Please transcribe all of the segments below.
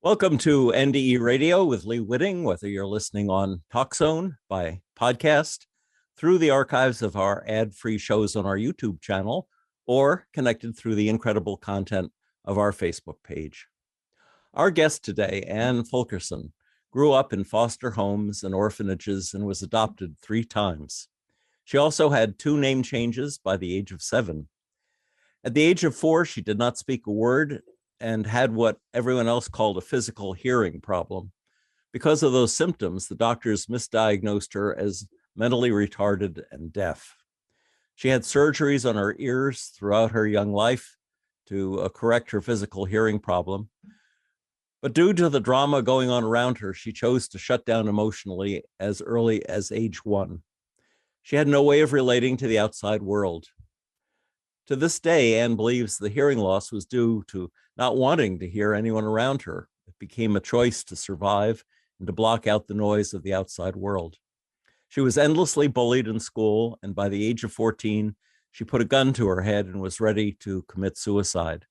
Welcome to NDE Radio with Lee Witting, whether you're listening on TalkZone by podcast, through the archives of our ad-free shows on our YouTube channel, or connected through the incredible content of our Facebook page. Our guest today, Anne Fulkerson, grew up in foster homes and orphanages and was adopted 3 times. She also had 2 name changes by the age of 7. At the age of 4, she did not speak a word and had what everyone else called a physical hearing problem. Because of those symptoms, the doctors misdiagnosed her as mentally retarded and deaf. She had surgeries on her ears throughout her young life to correct her physical hearing problem. But due to the drama going on around her, she chose to shut down emotionally as early as age 1. She had no way of relating to the outside world. To this day, Anne believes the hearing loss was due to not wanting to hear anyone around her. It became a choice to survive and to block out the noise of the outside world. She was endlessly bullied in school, and by the age of 14, she put a gun to her head and was ready to commit suicide.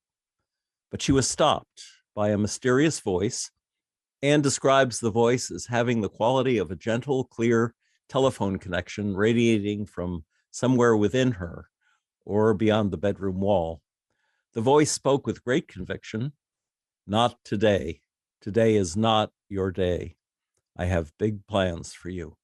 But she was stopped by a mysterious voice. Anne describes the voice as having the quality of a gentle, clear telephone connection radiating from somewhere within her or beyond the bedroom wall. The voice spoke with great conviction. Not today. Today is not your day. I have big plans for you.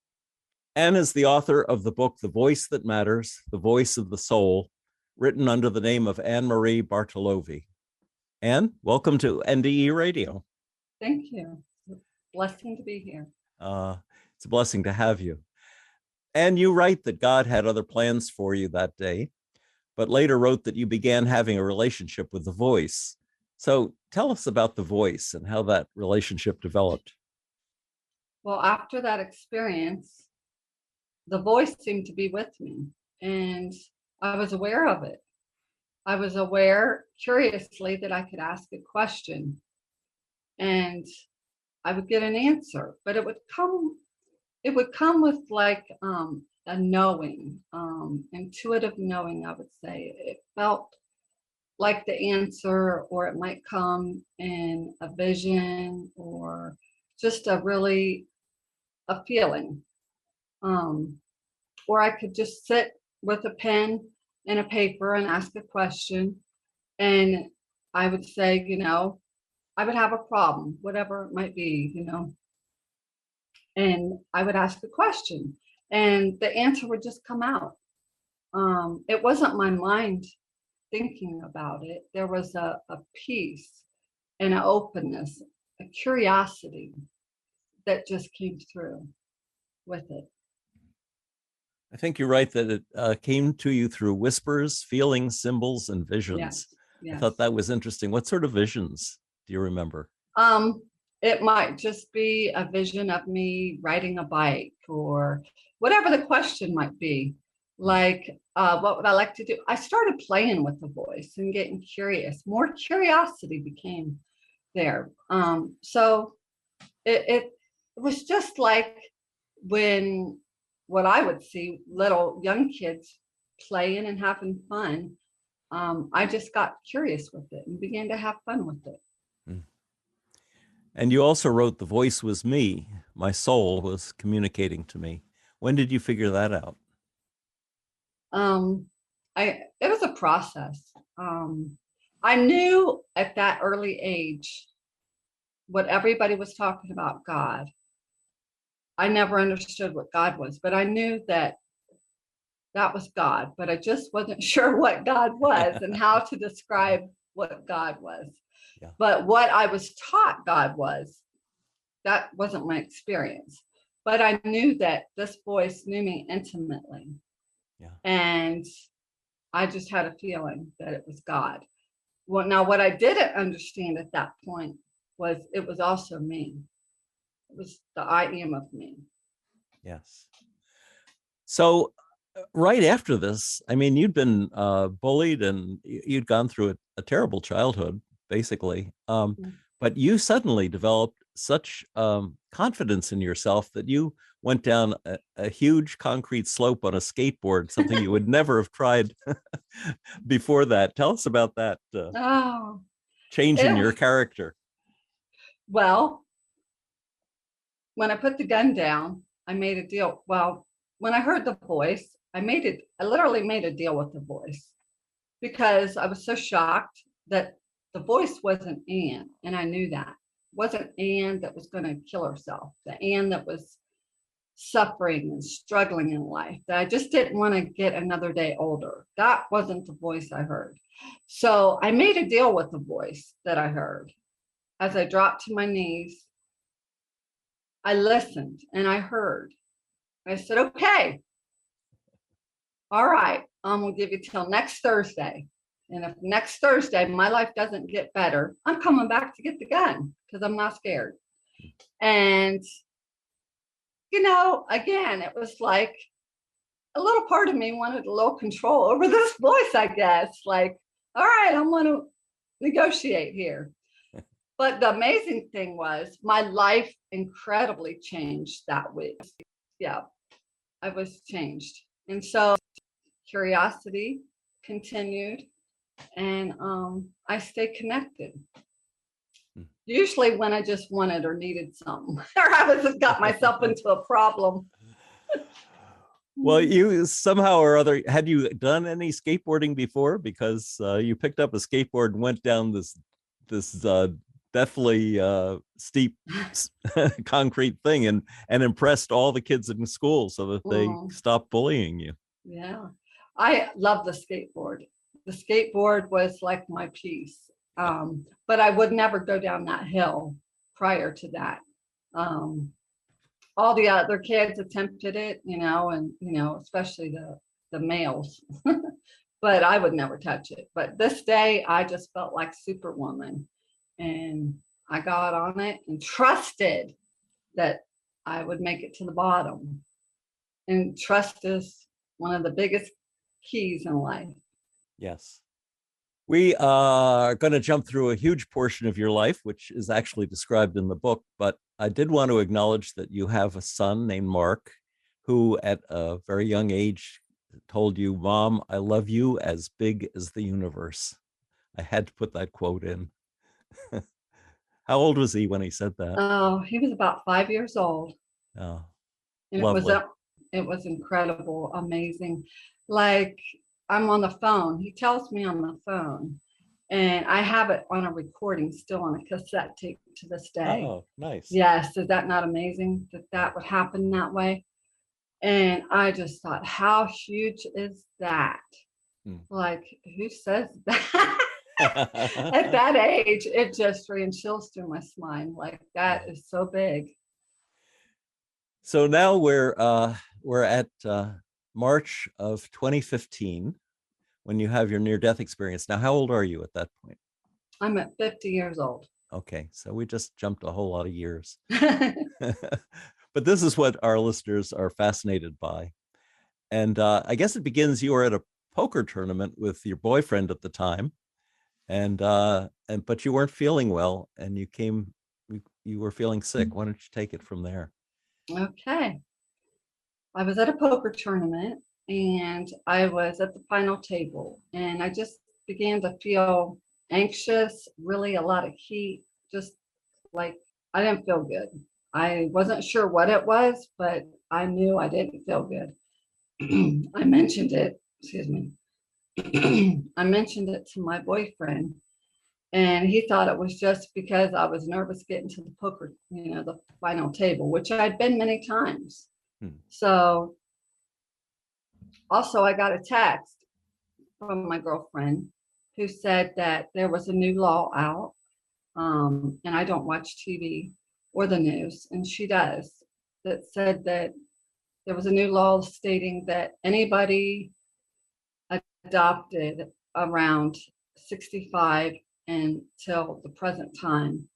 Anne is the author of the book, The Voice That Matters, The Voice of the Soul, written under the name of Anne Marie Bartolovi. Anne, welcome to NDE Radio. Thank you. It's a blessing to be here. It's a blessing to have you. And you write that God had other plans for you that day, but later wrote that you began having a relationship with the voice. So tell us about the voice and how that relationship developed. Well, after that experience, the voice seemed to be with me, and I was aware of it. I was aware, curiously, that I could ask a question and I would get an answer, but it would come with like a knowing, intuitive knowing, I would say. It felt like the answer, or it might come in a vision or just a feeling. Or I could just sit with a pen and a paper and ask a question, and I would say, I would have a problem, whatever it might be, and I would ask the question and the answer would just come out. It wasn't my mind thinking about it. There was a peace and an openness, a curiosity that just came through with it. I think you're right that it came to you through whispers, feelings, symbols, and visions. Yes. I thought that was interesting. What sort of visions do you remember? It might just be a vision of me riding a bike or whatever the question might be. Like, what would I like to do? I started playing with the voice and getting curious. More curiosity became there. So it was just like what I would see little young kids playing and having fun. I just got curious with it and began to have fun with it. And you also wrote, "The voice was me. My soul was communicating to me." When did you figure that out? It was a process. I knew at that early age what everybody was talking about God. I never understood what God was, but I knew that was God, but I just wasn't sure what God was and how to describe what God was. Yeah. But what I was taught God was, that wasn't my experience. But I knew that this voice knew me intimately. Yeah. And I just had a feeling that it was God. Well, now what I didn't understand at that point was it was also me. It was the I am of me. Yes. So right after this, I mean, you'd been bullied and you'd gone through a terrible childhood, basically. But you suddenly developed such confidence in yourself that you went down a huge concrete slope on a skateboard, something you would never have tried before that. Tell us about that change in your character. Well, when I put the gun down, I made a deal. Well, when I heard the voice, I literally made a deal with the voice because I was so shocked that the voice wasn't Anne. And I knew that. It wasn't Anne that was going to kill herself, the Anne that was suffering and struggling in life, that I just didn't want to get another day older. That wasn't the voice I heard. So I made a deal with the voice that I heard. As I dropped to my knees, I listened and I heard. I said, okay, all right, I'm going to give you till next Thursday. And if next Thursday my life doesn't get better, I'm coming back to get the gun because I'm not scared. And, again, it was like a little part of me wanted a little control over this voice, I guess. Like, all right, I'm going to negotiate here. But the amazing thing was my life incredibly changed that week. Yeah, I was changed. And so curiosity continued, and I stayed connected. Usually when I just wanted or needed something, or I got myself into a problem. Well, you somehow or other, had you done any skateboarding before? Because you picked up a skateboard and went down this deathly steep concrete thing and impressed all the kids in school so that they stopped bullying you. Yeah, I love the skateboard. The skateboard was like my piece. But I would never go down that hill prior to that. All the other kids attempted it, and, especially the males, but I would never touch it. But this day I just felt like Superwoman, and I got on it and trusted that I would make it to the bottom. And trust is one of the biggest keys in life. Yes. We are going to jump through a huge portion of your life, which is actually described in the book, but I did want to acknowledge that you have a son named Mark, who at a very young age told you, "Mom, I love you as big as the universe." I had to put that quote in. How old was he when he said that? Oh, he was about 5 years old. Oh, and lovely. It was incredible, amazing. Like, I'm on the phone. He tells me on the phone, and I have it on a recording still on a cassette tape to this day. Oh, nice. Yes. Is that not amazing that would happen that way? And I just thought, how huge is that? Like, who says that? At that age, it just ran chills through my spine. Like, that is so big. So now we're at March of 2015, when you have your near-death experience. Now, how old are you at that point? I'm at 50 years old. Okay, so we just jumped a whole lot of years. But this is what our listeners are fascinated by. And I guess it begins, you were at a poker tournament with your boyfriend at the time, but you weren't feeling well, and you were feeling sick. Why don't you take it from there? Okay. I was at a poker tournament, and I was at the final table, and I just began to feel anxious, really a lot of heat, just like I didn't feel good. I wasn't sure what it was, but I knew I didn't feel good. I mentioned it, excuse me. I mentioned it to my boyfriend, and he thought it was just because I was nervous getting to the poker, the final table, which I'd been many times. So also I got a text from my girlfriend who said that there was a new law out, and I don't watch TV or the news, and she does, that said that there was a new law stating that anybody adopted around 65 until the present time,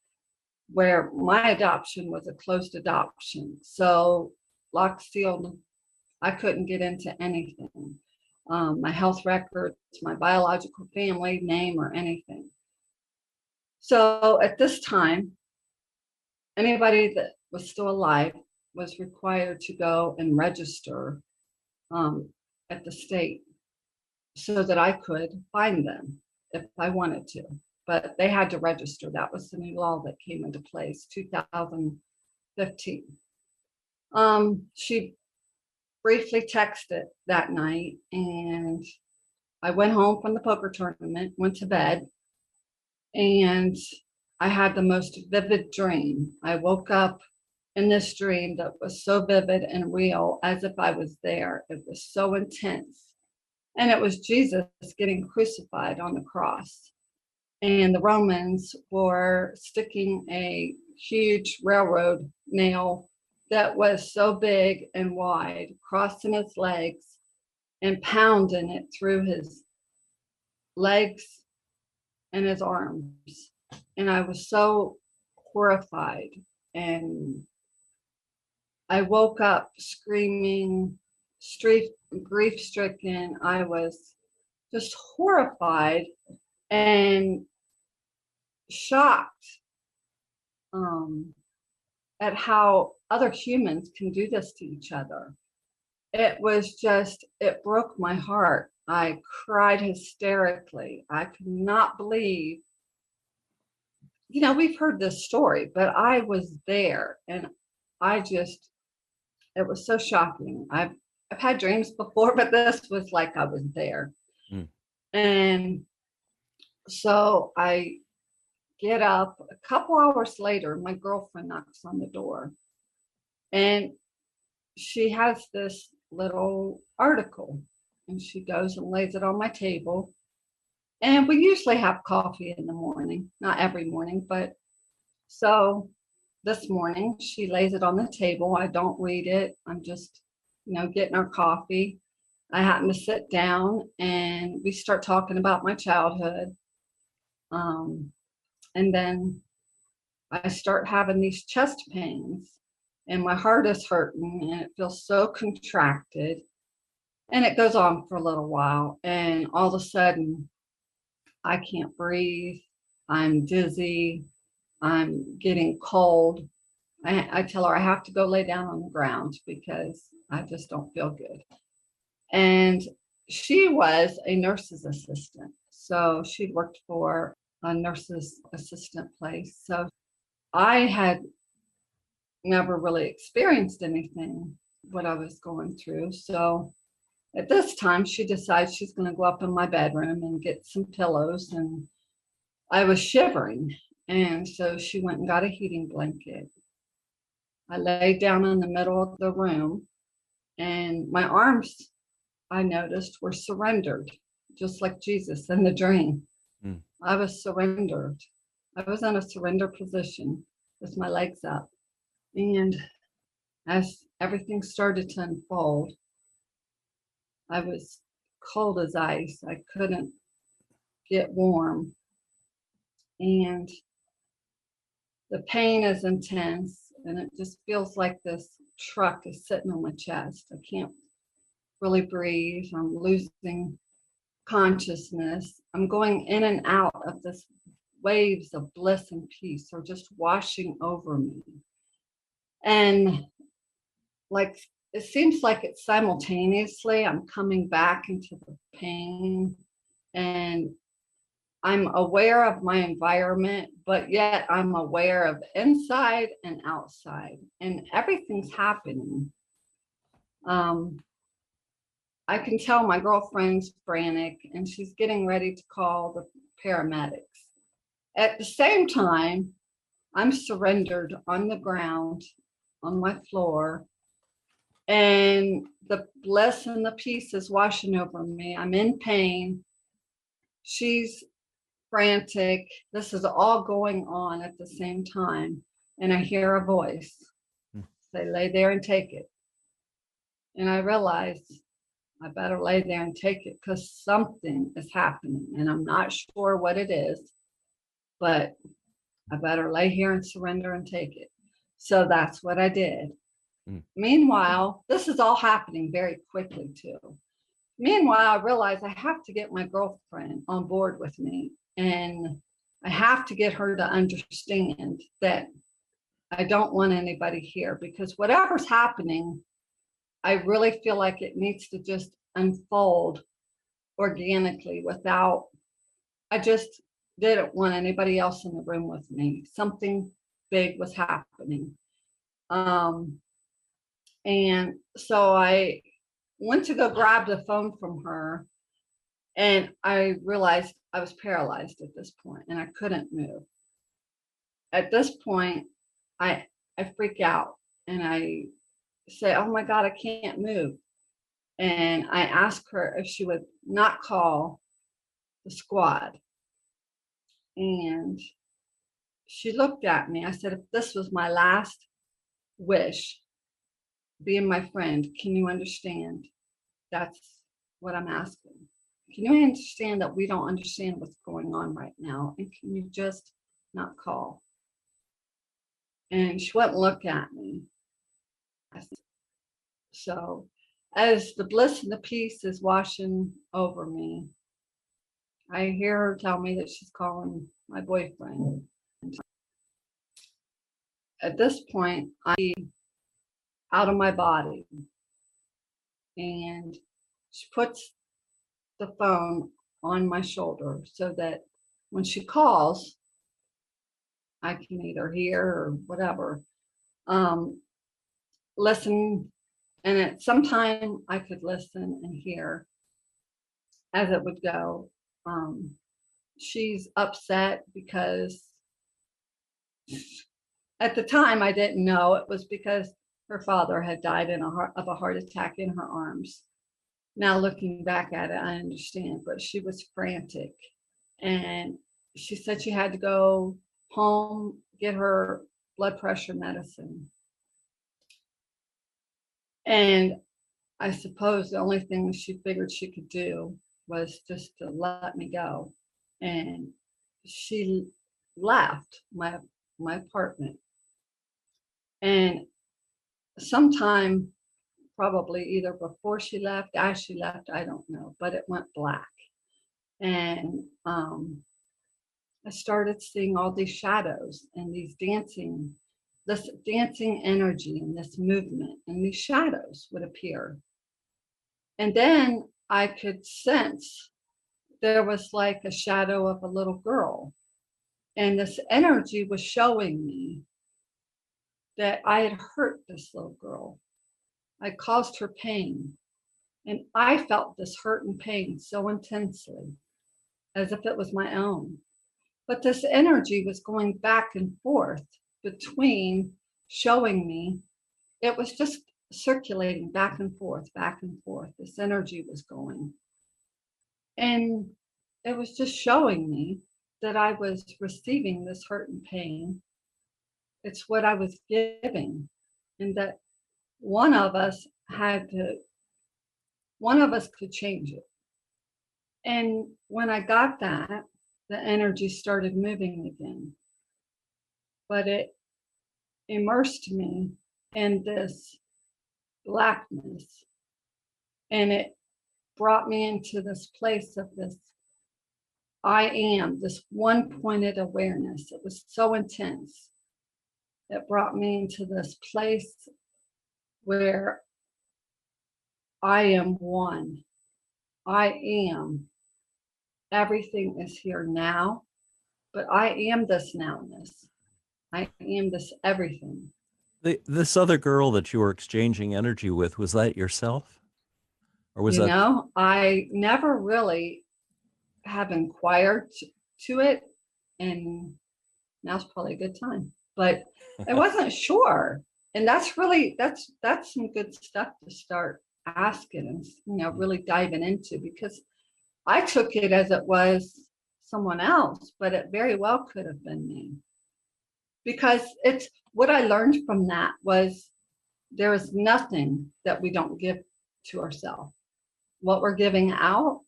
where my adoption was a closed adoption. So locked, sealed, I couldn't get into anything. My health records, my biological family name, or anything. So at this time, anybody that was still alive was required to go and register at the state so that I could find them if I wanted to. but they had to register. That was the new law that came into place, 2015. She briefly texted that night, and I went home from the poker tournament, went to bed, and I had the most vivid dream. I woke up in this dream that was so vivid and real, as if I was there. It was so intense. And it was Jesus getting crucified on the cross. And the Romans were sticking a huge railroad nail that was so big and wide, crossing his legs and pounding it through his legs and his arms. And I was so horrified. And I woke up screaming, grief stricken. I was just horrified and shocked at how other humans can do this to each other. It broke my heart. I cried hysterically. I could not believe, we've heard this story, but I was there, and it was so shocking. I've had dreams before, but this was like I was there. Mm. And so I get up. A couple hours later, my girlfriend knocks on the door, and she has this little article, and she goes and lays it on my table. And we usually have coffee in the morning, not every morning, but so this morning she lays it on the table. I don't read it. I'm just, getting our coffee. I happen to sit down, and we start talking about my childhood. And then I start having these chest pains, and my heart is hurting, and it feels so contracted. And it goes on for a little while, and all of a sudden I can't breathe. I'm dizzy. I'm getting cold. I tell her I have to go lay down on the ground because I just don't feel good. And she was a nurse's assistant. So she'd worked for a nurse's assistant place. So I had never really experienced anything, what I was going through. So at this time, she decides she's going to go up in my bedroom and get some pillows. And I was shivering. And so she went and got a heating blanket. I laid down in the middle of the room, and my arms, I noticed, were surrendered, just like Jesus in the dream. Mm. I was surrendered. I was in a surrender position with my legs up. And as everything started to unfold, I was cold as ice. I couldn't get warm. And the pain is intense, and it just feels like this truck is sitting on my chest. I can't really breathe. I'm losing consciousness. I'm going in and out of this waves of bliss and peace are just washing over me. And like, it seems like it's simultaneously, I'm coming back into the pain, and I'm aware of my environment, but yet I'm aware of inside and outside, and everything's happening. I can tell my girlfriend's frantic, and she's getting ready to call the paramedics. At the same time, I'm surrendered on the ground, on my floor, and the bliss and the peace is washing over me. I'm in pain. She's frantic. This is all going on at the same time. And I hear a voice say, lay there and take it. And I realized I better lay there and take it because something is happening. And I'm not sure what it is, but I better lay here and surrender and take it. So that's what I did. Meanwhile, this is all happening very quickly too. Meanwhile, I realized I have to get my girlfriend on board with me. And I have to get her to understand that I don't want anybody here, because whatever's happening, I really feel like it needs to just unfold organically without, I just didn't want anybody else in the room with me. Something big was happening. And so I went to go grab the phone from her, and I realized I was paralyzed at this point and I couldn't move. At this point, I freak out and I say, oh my God, I can't move. And I asked her if she would not call the squad. And she looked at me. I said, if this was my last wish, being my friend, can you understand? That's what I'm asking. Can you understand that we don't understand what's going on right now? And can you just not call? And she wouldn't look at me. So as the bliss and the peace is washing over me, I hear her tell me that she's calling my boyfriend. At this point, I'm out of my body. And she puts the phone on my shoulder so that when she calls, I can either hear or whatever, listen. And at some time I could listen and hear as it would go. She's upset because at the time I didn't know it was because her father had died of a heart attack in her arms. Now looking back at it, I understand, but she was frantic. And she said she had to go home, get her blood pressure medicine. And I suppose the only thing she figured she could do was just to let me go. And she left my apartment. And sometime, probably either before she left, as she left, I don't know, but it went black. And I started seeing all these shadows and these this dancing energy and this movement, and these shadows would appear. And then I could sense there was like a shadow of a little girl. And this energy was showing me that I had hurt this little girl. I caused her pain. And I felt this hurt and pain so intensely, as if it was my own. But this energy was going back and forth between showing me, it was just circulating back and forth, back and forth. This energy was going. And it was just showing me that I was receiving this hurt and pain. It's what I was giving. And that one of us could change it. And when I got that, the energy started moving again. But it immersed me in this blackness. And it brought me into this place of this I am, this one-pointed awareness. It was so intense. It brought me into this place where I am one. I am. Everything is here now, but I am this nowness. I am this everything. This other girl that you were exchanging energy with, was that yourself? Or was that? I never really have inquired to it, and now's probably a good time, but I wasn't sure. And that's some good stuff to start asking and, really diving into, because I took it as it was someone else, but it very well could have been me. Because it's what I learned from that was there is nothing that we don't give to ourselves. What we're giving out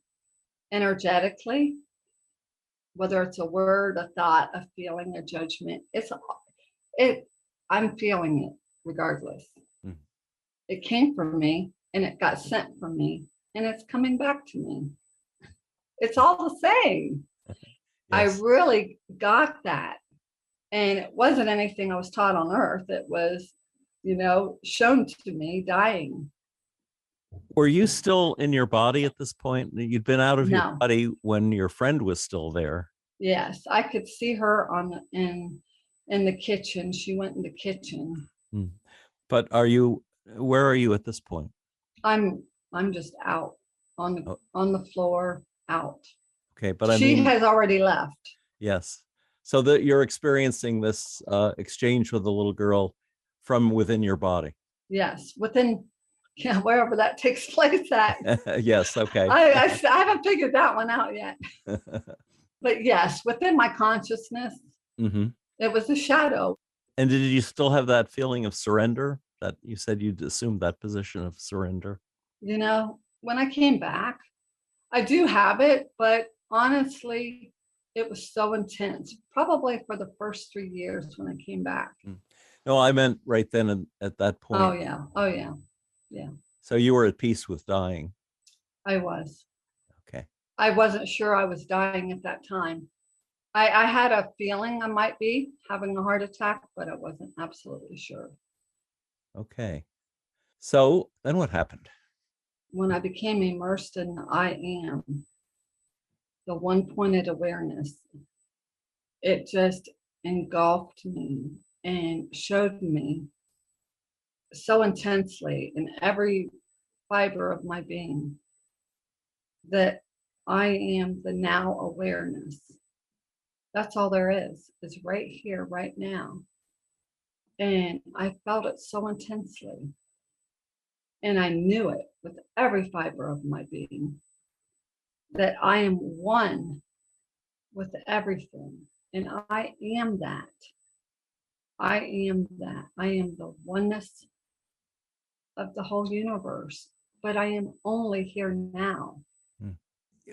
energetically, whether it's a word, a thought, a feeling, a judgment, I'm feeling it regardless. Mm. It came from me and it got sent from me and it's coming back to me. It's all the same. Yes. I really got that. And it wasn't anything I was taught on earth. It was, shown to me dying. Were you still in your body at this point? You'd been out of your body when your friend was still there. Yes, I could see her in the kitchen. She went in the kitchen. Hmm. But where are you at this point? I'm just out Oh, on the floor, out. okay, but I She mean, has already left. yes. So that you're experiencing this exchange with the little girl from within your body. Yes, within, yeah, wherever that takes place at. Yes, okay. I haven't figured that one out yet. But yes, within my consciousness, Hmm. it was a shadow. And did you still have that feeling of surrender that you said you'd assumed that position of surrender? You know, when I came back, I do have it, but honestly, it was so intense, probably for the first 3 years when I came back. Mm. No, I meant right then at that Oh, point. yeah. Oh, yeah. Yeah, So you were at peace with dying. I was. Okay. I wasn't sure I was dying at that time. I had a feeling I might be having a heart attack, but I wasn't absolutely sure. Okay. So then what happened? When I became immersed in I am, the one pointed awareness, it just engulfed me and showed me so intensely in every fiber of my being that I am the now awareness. That's all there is right here, right now. And I felt it so intensely. And I knew it with every fiber of my being that I am one with everything. And I am that. I am that. I am the oneness of the whole universe. But I am only here now.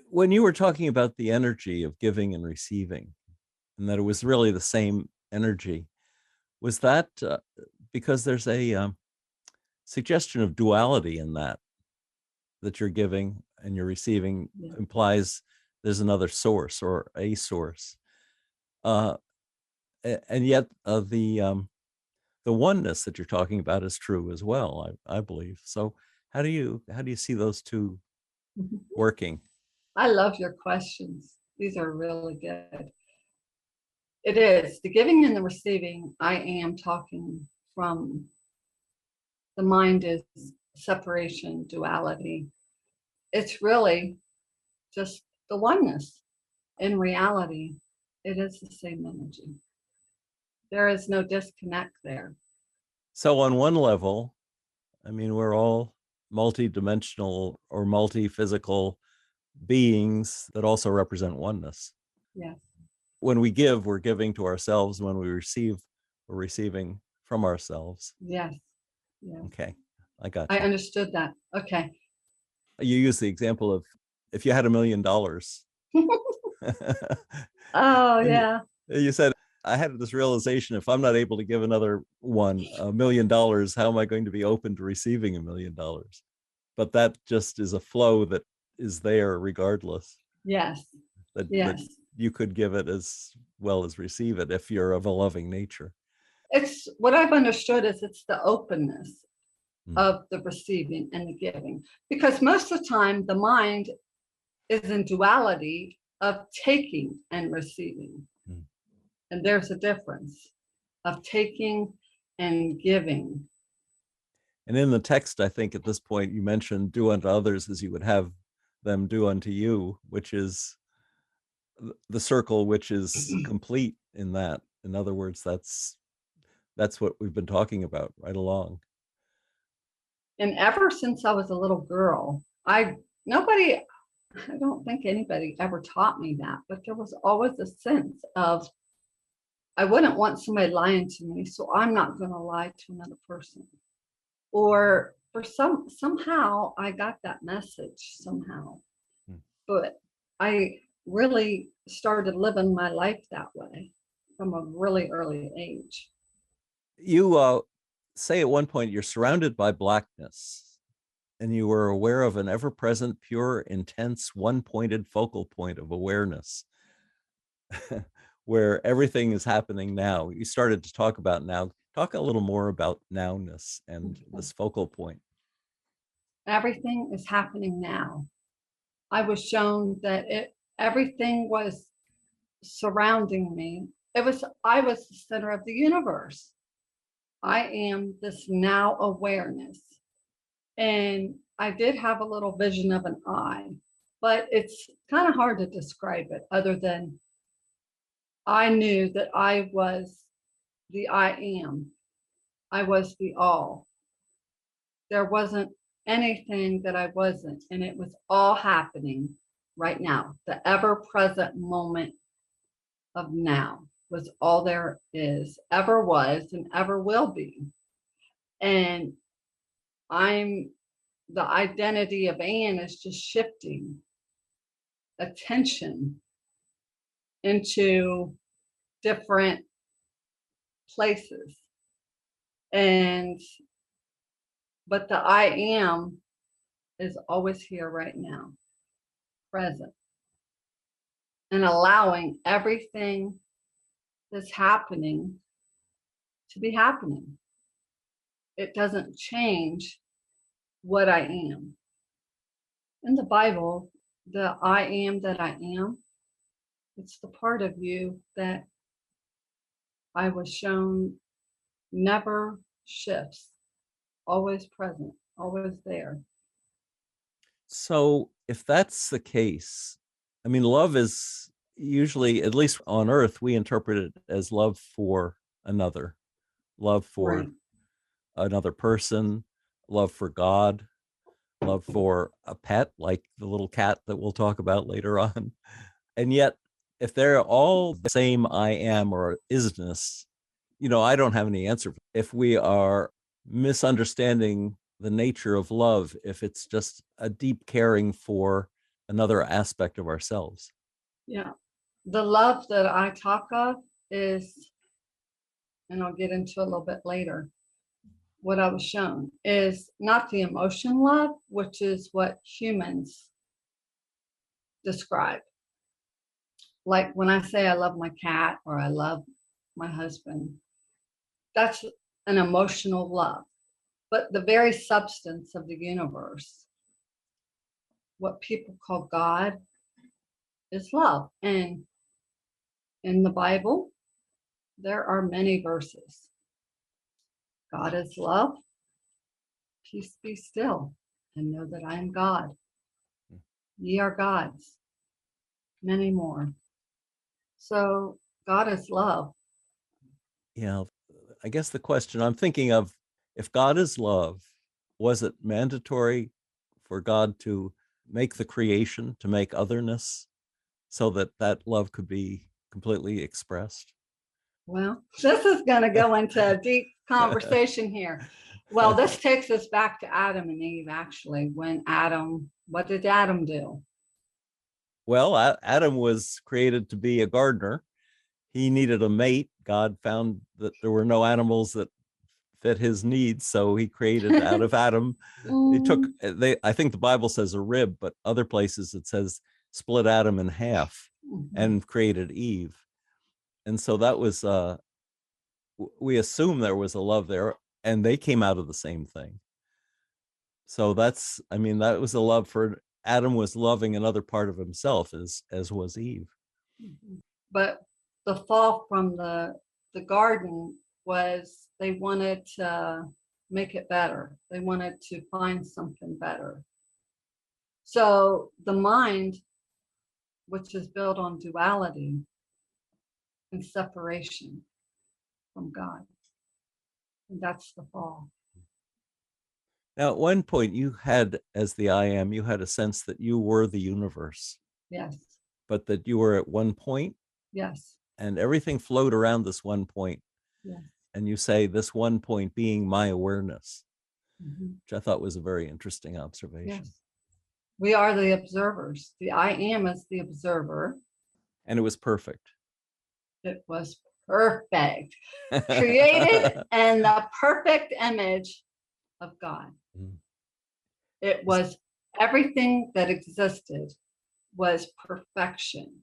When you were talking about the energy of giving and receiving, and that it was really the same energy, was that because there's a suggestion of duality in that you're giving and you're receiving Yeah. implies there's another source or a source, uh, and yet the oneness that you're talking about is true as well. I believe so. How do you see those two working? I love your questions. These are really good. It is the giving and the receiving. I am talking from the mind is separation, duality. It's really just the oneness. In reality, it is the same energy. There is no disconnect there. So on one level, I mean, we're all multi-dimensional or multi-physical beings that also represent oneness. Yes. When we give, we're giving to ourselves. When we receive, we're receiving from ourselves. Yes. Yes. Okay, I got I you. understood that. Okay. You use the example of if you had $1 million. Oh, And yeah. you said, I had this realization, if I'm not able to give another one $1 million, how am I going to be open to receiving $1 million? But that just is a flow that is there regardless, Yes. that Yes. you could give it as well as receive it if you're of a loving nature. It's what I've understood is it's the openness Mm. of the receiving and the giving. Because most of the time, the mind is in duality of taking and receiving. Mm. And there's a difference of taking and giving. And in the text, I think at this point, you mentioned do unto others as you would have them do unto you, which is the circle, which is complete in that. In other words, that's what we've been talking about right along. And ever since I was a little girl, I don't think anybody ever taught me that, but there was always a sense of I wouldn't want somebody lying to me, so I'm not going to lie to another person. Or for somehow I got that message somehow. Hmm. But I really started living my life that way from a really early age. You say at one point you're surrounded by blackness and you were aware of an ever-present, pure, intense, one-pointed focal point of awareness where everything is happening now. You started to talk about now. Talk a little more about nowness and this focal point. Everything is happening now. I was shown that everything was surrounding me. I was the center of the universe. I am this now awareness. And I did have a little vision of an eye, but it's kind of hard to describe it other than I knew that I was the I am. I was the all. There wasn't anything that I wasn't, and it was all happening right now. The ever present moment of now was all there is, ever was, and ever will be. And the identity of Anne is just shifting attention into different places. But the I am is always here right now, present, and allowing everything that's happening to be happening. It doesn't change what I am. In the Bible, the I am that I am, it's the part of you that I was shown never shifts, always present, always there. So if that's the case, I mean, love is usually, at least on earth, we interpret it as love for another, love for Right. another person, love for God, love for a pet, like the little cat that we'll talk about later on. And yet, if they're all the same I am or isness, I don't have any answer. If we are misunderstanding the nature of love, if it's just a deep caring for another aspect of ourselves. Yeah. The love that I talk of is, and I'll get into a little bit later, what I was shown is not the emotion love, which is what humans describe. Like when I say I love my cat or I love my husband, that's an emotional love. But the very substance of the universe, what people call God, is love. And in the Bible, there are many verses. God is love. Peace be still, and know that I am God. Ye are gods. Many more. So God is love. Yeah, I guess the question I'm thinking of, if God is love, was it mandatory for God to make the creation, to make otherness, so that that love could be completely expressed? Well, this is going to go into a deep conversation here. Well, this takes us back to Adam and Eve, actually. What did Adam do? Well, Adam was created to be a gardener. He needed a mate. God found that there were no animals that fit his needs, so he created out of Adam. I think the Bible says a rib, but other places it says split Adam in half and created Eve. And so that was, we assume there was a love there, and they came out of the same thing. So that was a love for Adam, was loving another part of himself as was Eve. But the fall from the garden was they wanted to make it better. They wanted to find something better. So the mind, which is built on duality and separation from God, and that's the fall. Now, at one point, you had, as the I am, you had a sense that you were the universe. Yes. But that you were at one point. Yes. And everything flowed around this one point. Yes. And you say this one point being my awareness, which I thought was a very interesting observation. Yes. We are the observers. The I am is the observer. And it was perfect. It was perfect. Created in the perfect image of God. It was everything that existed was perfection.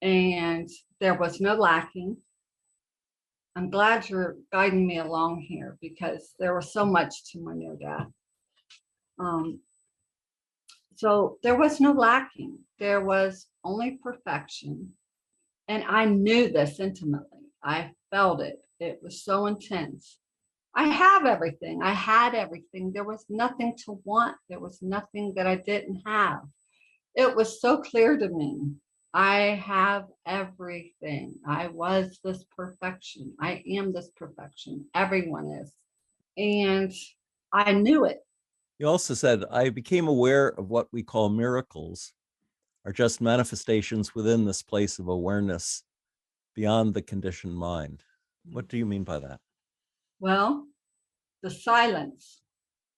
And there was no lacking. I'm glad you're guiding me along here because there was so much to my near death. So there was no lacking. There was only perfection. And I knew this intimately. I felt it. It was so intense. I have everything. I had everything. There was nothing to want. There was nothing that I didn't have. It was so clear to me. I have everything. I was this perfection. I am this perfection. Everyone is. And I knew it. You also said, I became aware of what we call miracles are just manifestations within this place of awareness beyond the conditioned mind. What do you mean by that? Well, the silence,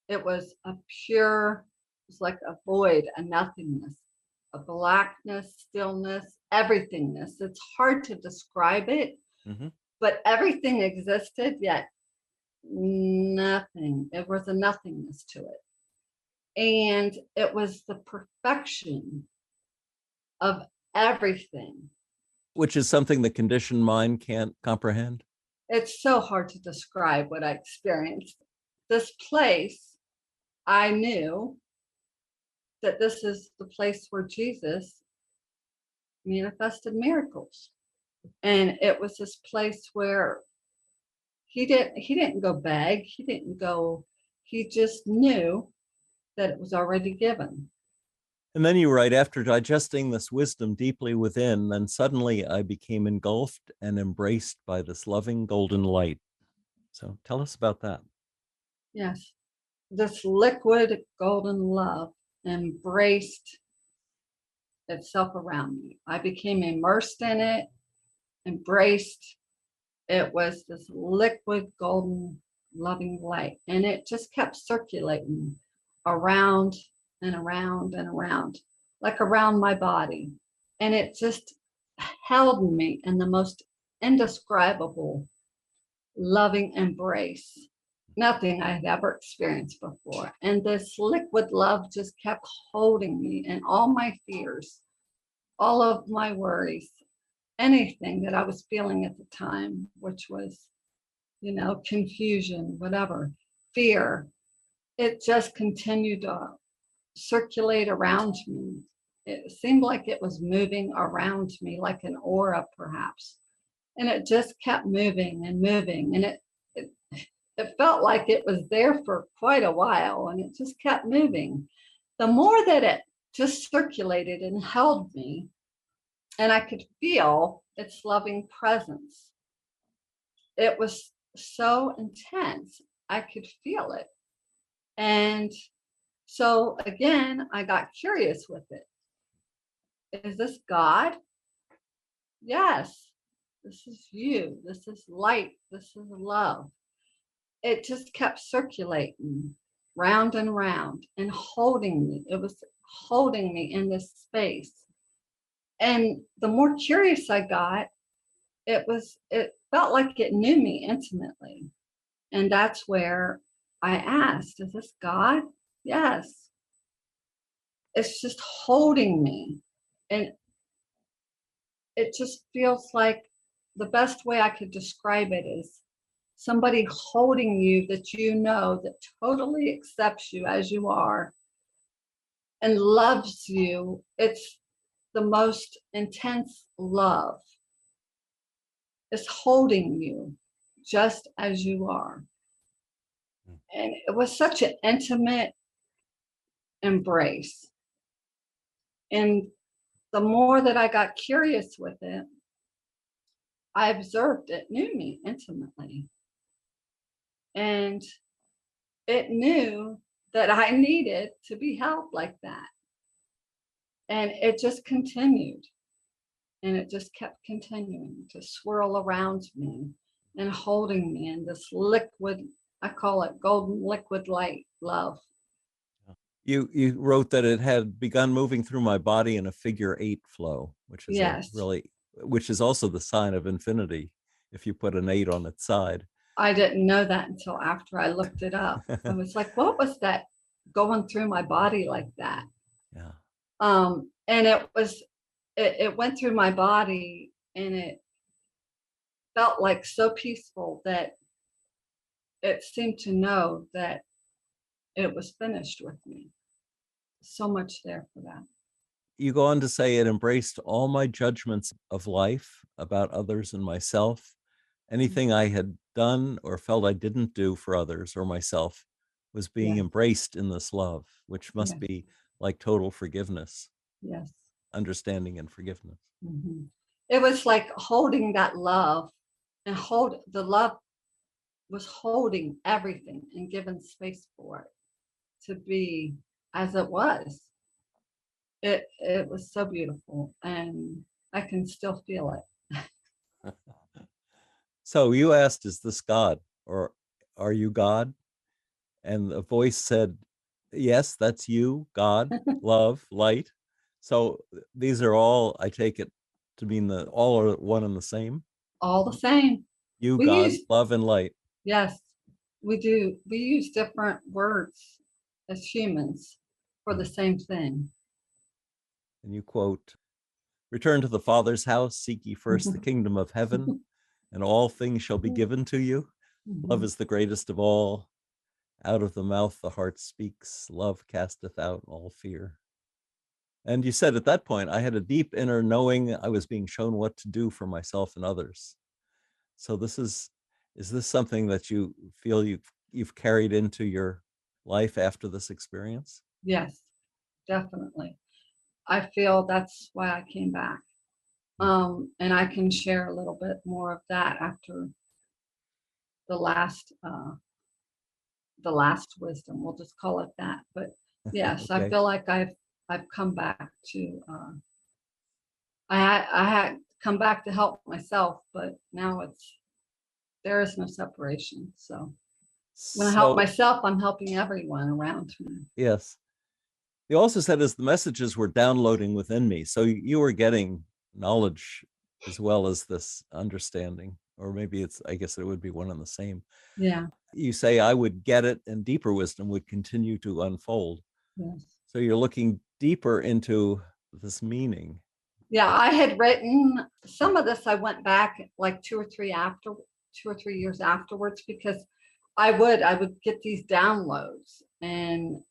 it was a pure, it was like a void, a nothingness, a blackness, stillness, everythingness. It's hard to describe it, but everything existed, yet nothing. It was a nothingness to it. And it was the perfection of everything. Which is something the conditioned mind can't comprehend? It's so hard to describe what I experienced. This place, I knew that this is the place where Jesus manifested miracles. And it was this place where he didn't go beg, he just knew that it was already given. And then you write, after digesting this wisdom deeply within, then suddenly I became engulfed and embraced by this loving golden light. So tell us about that. Yes. This liquid golden love embraced itself around me. I became immersed in it, embraced. It was this liquid golden loving light. And it just kept circulating around and around and around, like around my body. And it just held me in the most indescribable loving embrace. Nothing I had ever experienced before. And this liquid love just kept holding me, and all my fears, all of my worries, anything that I was feeling at the time, which was, confusion, whatever, fear, it just continued to circulate around me. It seemed like it was moving around me like an aura, perhaps. And it just kept moving and moving. And it felt like it was there for quite a while, and it just kept moving. The more that it just circulated and held me, and I could feel its loving presence. It was so intense. I could feel it. And so again, I got curious with it. Is this God? Yes. This is you. This is light. This is love. It just kept circulating round and round and holding me. It was holding me in this space. And the more curious I got, it felt like it knew me intimately. And that's where I asked, is this God? Yes. It's just holding me. And it just feels like the best way I could describe it is somebody holding you that totally accepts you as you are and loves you. It's the most intense love. It's holding you just as you are. And it was such an intimate embrace. And the more that I got curious with it, I observed it knew me intimately. And it knew that I needed to be held like that. And it just continued. And it just kept continuing to swirl around me and holding me in this liquid, I call it golden liquid light love. You wrote that it had begun moving through my body in a figure-8 flow, which is which is also the sign of infinity if you put an 8 on its side. I didn't know that until after I looked it up. I was like, what was that going through my body like that? Yeah. And it went through my body, and it felt like so peaceful that it seemed to know that it was finished with me. So much there for that. you go on to say it embraced all my judgments of life about others and myself. Anything I had done or felt I didn't do for others or myself was being Yes. embraced in this love, which must Yes. be like total forgiveness, Yes. understanding and forgiveness. Mm-hmm. It was like holding that love, and the love was holding everything and giving space for it to be as it was. It was so beautiful, and I can still feel it. So you asked, is this God or are you God? And the voice said, yes, that's you, God, love, light. So these are all, I take it to mean that all are one and the same. All the same. You, We God, use, love and light. yes, we do. We use different words as humans for the same thing. And you quote, return to the Father's house, seek ye first the kingdom of heaven, and all things shall be given to you. Love is the greatest of all. Out of the mouth the heart speaks. Love casteth out all fear. And you said at that point, I had a deep inner knowing I was being shown what to do for myself and others. So is this something that you feel you've carried into your life after this experience? Yes, definitely. I feel that's why I came back. And I can share a little bit more of that after the last wisdom. We'll just call it that. But yes, I Okay. feel like I've come back to I had come back to help myself, but now there is no separation. So when I help So, myself, I'm helping everyone around me. yes. You also said as the messages were downloading within me, so you were getting knowledge as well as this understanding, or maybe I guess it would be one and the same. Yeah. You say I would get it and deeper wisdom would continue to unfold. Yes. So you're looking deeper into this meaning. Yeah, I had written some of this. I went back like 2 or 3 years afterwards, because I would get these downloads, and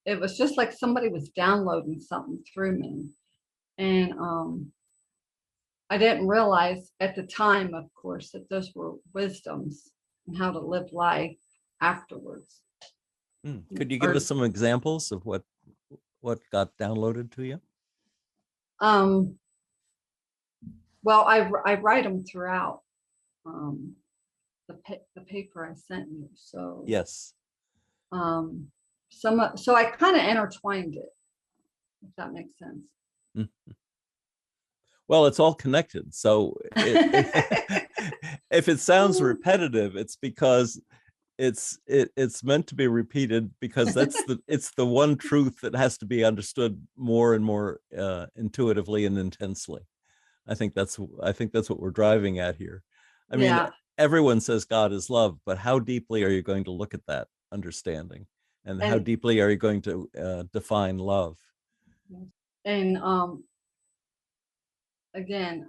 it was just like somebody was downloading something through me. And I didn't realize at the time, of course, that those were wisdoms and how to live life afterwards. Could you give us some examples of what got downloaded to you? Well, I write them throughout the paper I sent you. So Yes. so I kind of intertwined it, if that makes sense. Well, it's all connected. So if it sounds repetitive, it's because it's meant to be repeated, because it's the one truth that has to be understood more and more intuitively and intensely. I think that's what we're driving at here. I mean, everyone says God is love, but how deeply are you going to look at that understanding, and how deeply are you going to define love? And again,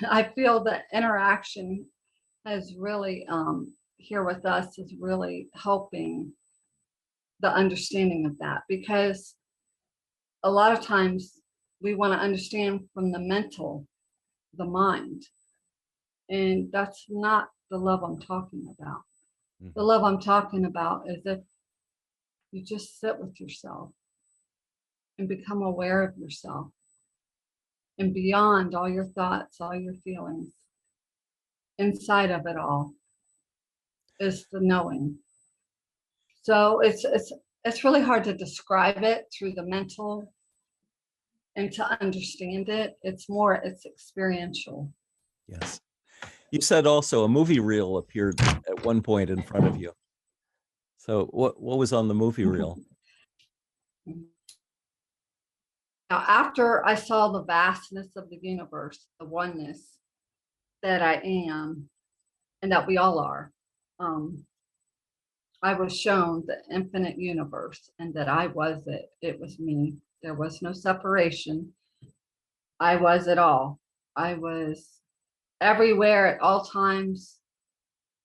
I feel that interaction has really here with us is really helping the understanding of that, because a lot of times we want to understand from the mind, and that's not the love I'm talking about. The love I'm talking about is if you just sit with yourself and become aware of yourself, and beyond all your thoughts, all your feelings, inside of it all is the knowing. So it's really hard to describe it through the mental and to understand it. It's experiential. Yes. You said also a movie reel appeared at one point in front of you. So what was on the movie reel? Now, after I saw the vastness of the universe, the oneness that I am, and that we all are, I was shown the infinite universe, and that I was it. It was me. There was no separation. I was it all. I was everywhere at all times.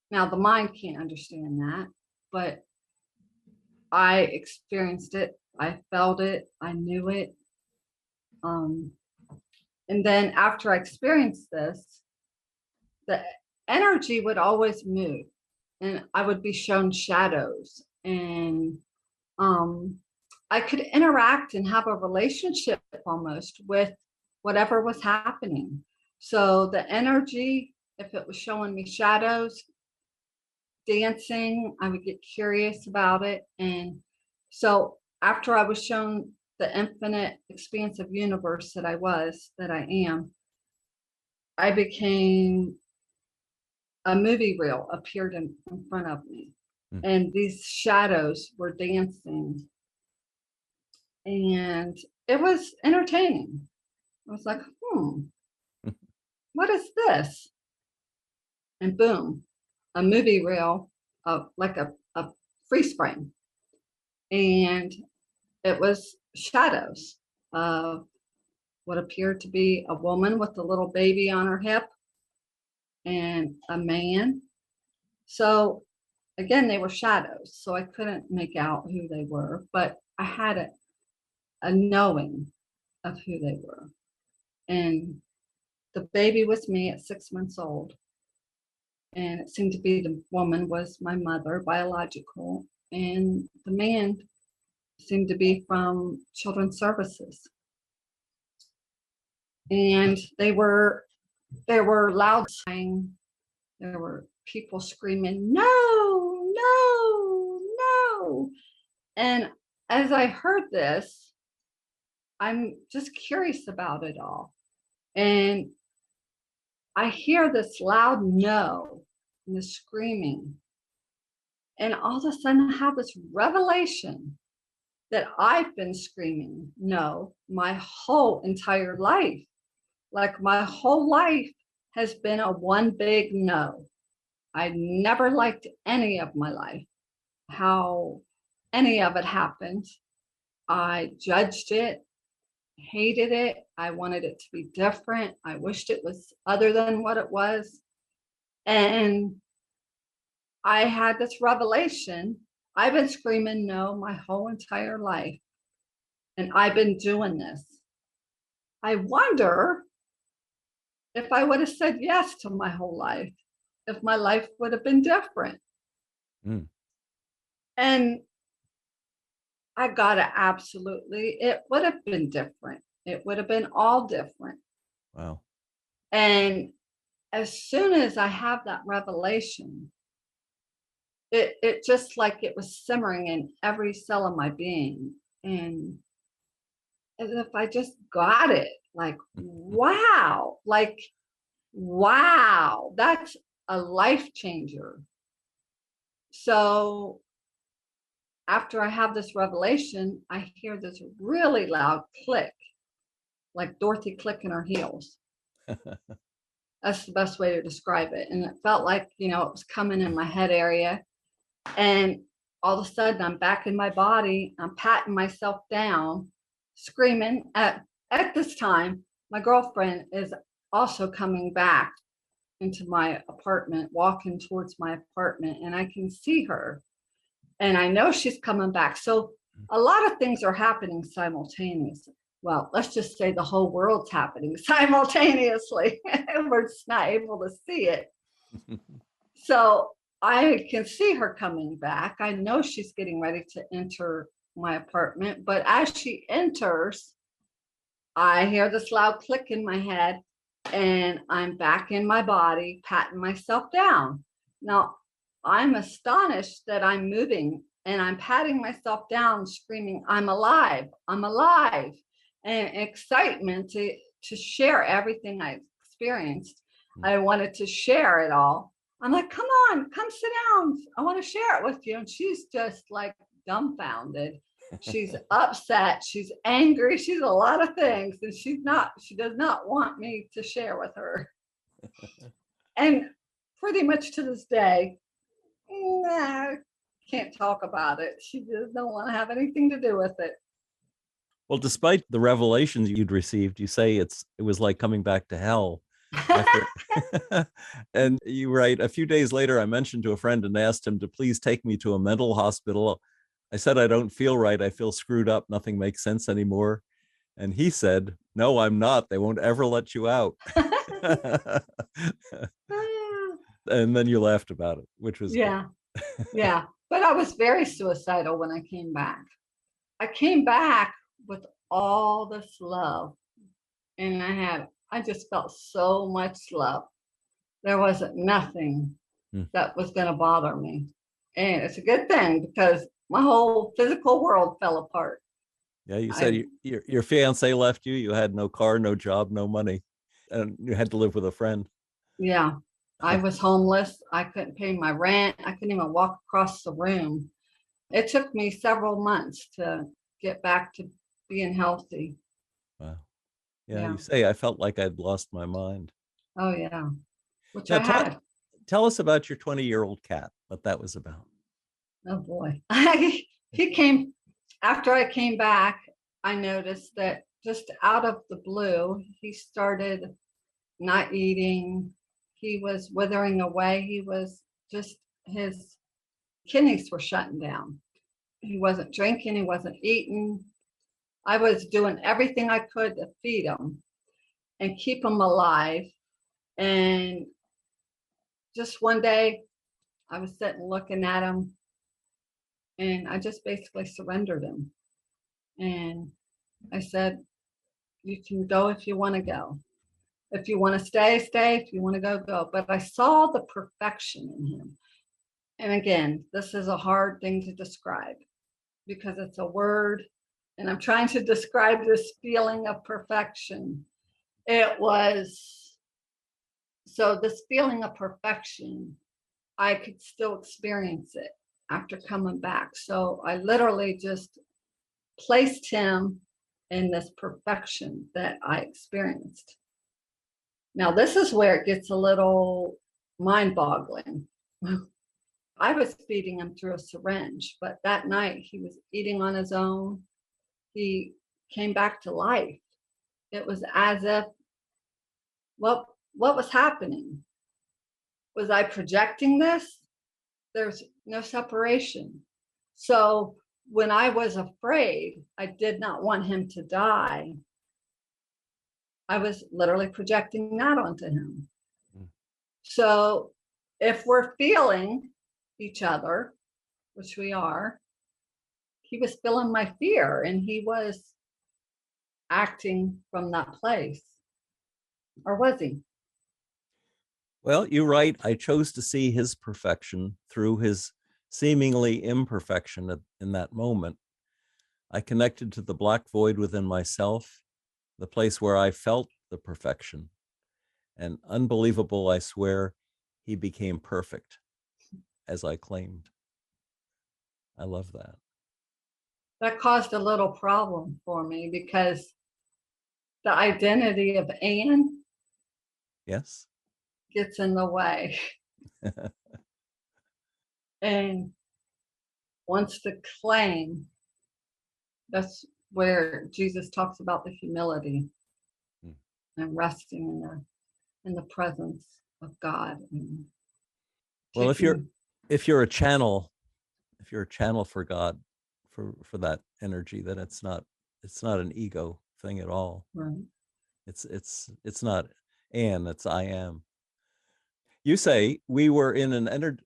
Now, the mind can't understand that, but I experienced it I felt it. I knew it. And then after I experienced this, the energy would always move, and I would be shown shadows, and I could interact and have a relationship almost with whatever was happening. So the energy, if it was showing me shadows, dancing, I would get curious about it. And so after I was shown the infinite expansive universe that I am, I became a movie reel appeared in front of me. And these shadows were dancing. And it was entertaining. I was like, what is this? And boom, a movie reel of like a freeze frame. And it was shadows of what appeared to be a woman with a little baby on her hip and a man. So again, they were shadows. So I couldn't make out who they were, but I had a knowing of who they were. And the baby was me at 6 months old. And it seemed to be the woman was my mother, biological. And the man seemed to be from Children's Services. And there were loud crying. There were people screaming, no, no, no. And as I heard this, I'm just curious about it all. And I hear this loud no and the screaming. And all of a sudden I have this revelation that I've been screaming no my whole entire life. Like my whole life has been a one big no. I never liked any of my life, how any of it happened. I judged it, hated it. I wanted it to be different. I wished it was other than what it was. And I had this revelation. I've been screaming no my whole entire life. And I've been doing this. I wonder if I would have said yes to my whole life, if my life would have been different. And I got it absolutely. It would have been different. It would have been all different. Wow. And as soon as I have that revelation, it just like it was simmering in every cell of my being. And as if I just got it, like, wow, that's a life changer. So after I have this revelation, I hear this really loud click, like Dorothy clicking her heels. That's the best way to describe it. And it felt like, it was coming in my head area. And all of a sudden I'm back in my body. I'm patting myself down, screaming. At this time, my girlfriend is also coming back into my apartment, walking towards my apartment, and I can see her. And I know she's coming back. So a lot of things are happening simultaneously. Well, let's just say the whole world's happening simultaneously. We're just not able to see it. So I can see her coming back. I know she's getting ready to enter my apartment. But as she enters, I hear this loud click in my head, and I'm back in my body, patting myself down. Now, I'm astonished that I'm moving, and I'm patting myself down, screaming, I'm alive, and excitement to share everything I experienced. I wanted to share it all. I'm like, come on, come sit down. I want to share it with you. And she's just like dumbfounded. She's upset. She's angry. She's a lot of things. And she does not want me to share with her. And pretty much to this day, can't talk about it. She just don't want to have anything to do with it. Well, despite the revelations you'd received, you say it was like coming back to hell. And you write, a few days later, I mentioned to a friend and asked him to please take me to a mental hospital. I said, I don't feel right. I feel screwed up. Nothing makes sense anymore. And he said, no, I'm not. They won't ever let you out. And then you laughed about it, which was Yeah. Yeah. But I was very suicidal when I came back. I came back with all this love, and I just felt so much love. There wasn't nothing that was going to bother me. And it's a good thing because my whole physical world fell apart. Yeah, you said your fiance left you. You had no car, no job, no money, and you had to live with a friend. Yeah, I was homeless. I couldn't pay my rent. I couldn't even walk across the room. It took me several months to get back to being healthy. Wow. Yeah, Yeah. you say I felt like I'd lost my mind. Oh, yeah. Which Now, I had. tell us about your 20-year-old cat, what that was about. Oh, boy. He came after I came back. I noticed that just out of the blue, he started not eating. He was withering away. His kidneys were shutting down. He wasn't drinking. He wasn't eating. I was doing everything I could to feed him and keep him alive. And just one day, I was sitting looking at him, and I just basically surrendered him. And I said, you can go if you want to go. If you want to stay, stay. If you want to go, go. But I saw the perfection in him. And again, this is a hard thing to describe because it's a word, and I'm trying to describe this feeling of perfection. It was so this feeling of perfection, I could still experience it after coming back. So I literally just placed him in this perfection that I experienced. Now, this is where it gets a little mind-boggling. I was feeding him through a syringe, but that night he was eating on his own. He came back to life. It was as if, what was happening? Was I projecting this? There's no separation. So when I was afraid, I did not want him to die. I was literally projecting that onto him. So if we're feeling each other, which we are, he was feeling my fear and he was acting from that place. Or was he? Well, you write, I chose to see his perfection through his seemingly imperfection in that moment. I connected to the black void within myself, the place where I felt the perfection. And unbelievable, I swear, he became perfect, as I claimed. I love that. That caused a little problem for me because the identity of Anne Yes. gets in the way and wants to claim. That's where Jesus talks about the humility and resting in the presence of God. And well, taking, if you're a channel for God, for that energy, then it's not an ego thing at all. right. It's not Anne, it's I am. You say we were in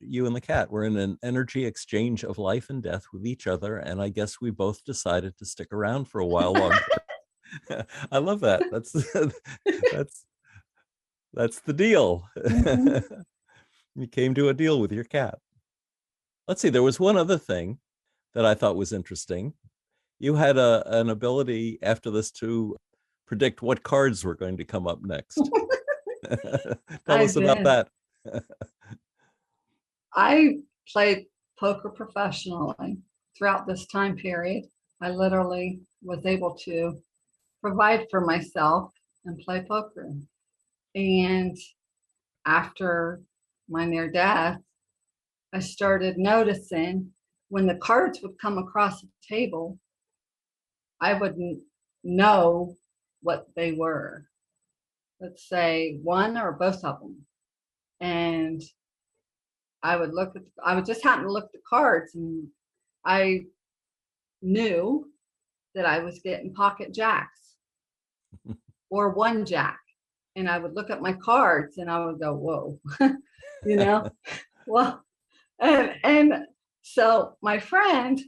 you and the cat were in an energy exchange of life and death with each other, and I guess we both decided to stick around for a while longer. I love that. That's the deal. Mm-hmm. You came to a deal with your cat. Let's see, there was one other thing that I thought was interesting. You had an ability after this to predict what cards were going to come up next. Tell us about that. I played poker professionally throughout this time period. I literally was able to provide for myself and play poker. And after my near death, I started noticing when the cards would come across the table, I wouldn't know what they were. Let's say one or both of them. And I would just happen to look at the cards, and I knew that I was getting pocket jacks or one jack. And I would look at my cards and I would go, whoa, you know, well, and so my friend,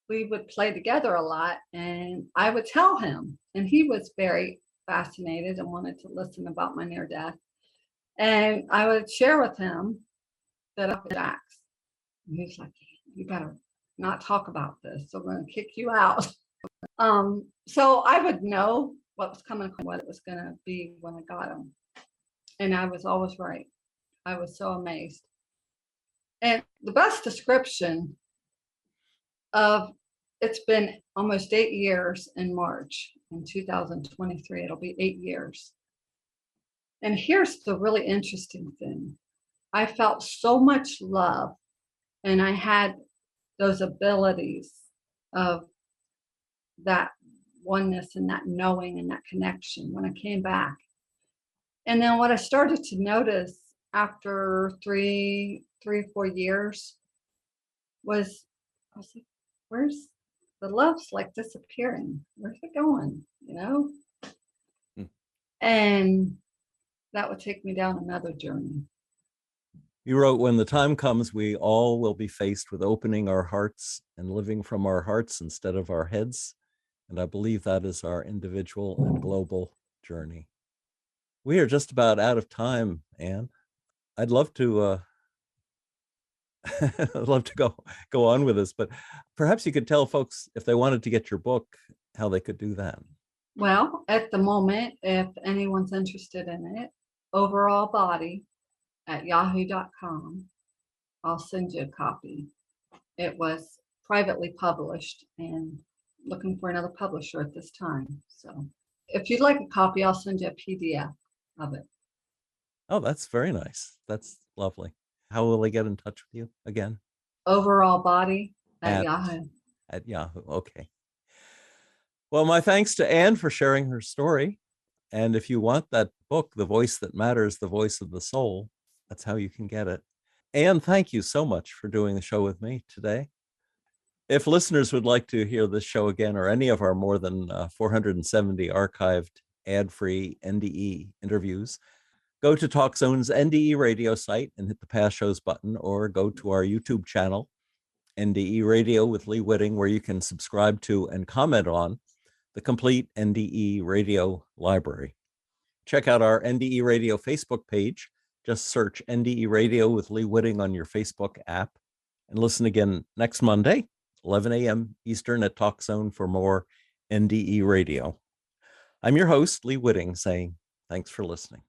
we would play together a lot and I would tell him, and he was very fascinated and wanted to listen about my near death. And I would share with him that I was jacks. And he's like, you better not talk about this. So we're going to kick you out. So I would know what was coming, what it was going to be when I got them. And I was always right. I was so amazed. And the best description of, it's been almost 8 years in March in 2023. It'll be 8 years. And here's the really interesting thing. I felt so much love, and I had those abilities of that oneness and that knowing and that connection when I came back. And then what I started to notice after 3 or 4 years was, I was like, where's the love's like disappearing? Where's it going? You know? And that would take me down another journey. You wrote, when the time comes, we all will be faced with opening our hearts and living from our hearts instead of our heads. And I believe that is our individual and global journey. We are just about out of time, Anne. I'd love to I'd love to go on with this, but perhaps you could tell folks, if they wanted to get your book, how they could do that. Well, at the moment, if anyone's interested in it, Overall Body at yahoo.com, I'll send you a copy. It was privately published and looking for another publisher at this time. So if you'd like a copy, I'll send you a PDF of it. Oh, that's very nice. That's lovely. How will they get in touch with you again? Overall Body at Yahoo. At Yahoo. Okay. Well, my thanks to Anne for sharing her story. And if you want that book, The Voice That Matters, The Voice of the Soul, that's how you can get it. Anne, thank you so much for doing the show with me today. If listeners would like to hear this show again, or any of our more than 470 archived ad-free NDE interviews, go to TalkZone's NDE Radio site and hit the Past Shows button, or go to our YouTube channel, NDE Radio with Lee Witting, where you can subscribe to and comment on the complete NDE Radio library. Check out our NDE Radio Facebook page. Just search NDE Radio with Lee Witting on your Facebook app, and listen again next Monday, 11 a.m. Eastern at TalkZone for more NDE Radio. I'm your host, Lee Witting, saying thanks for listening.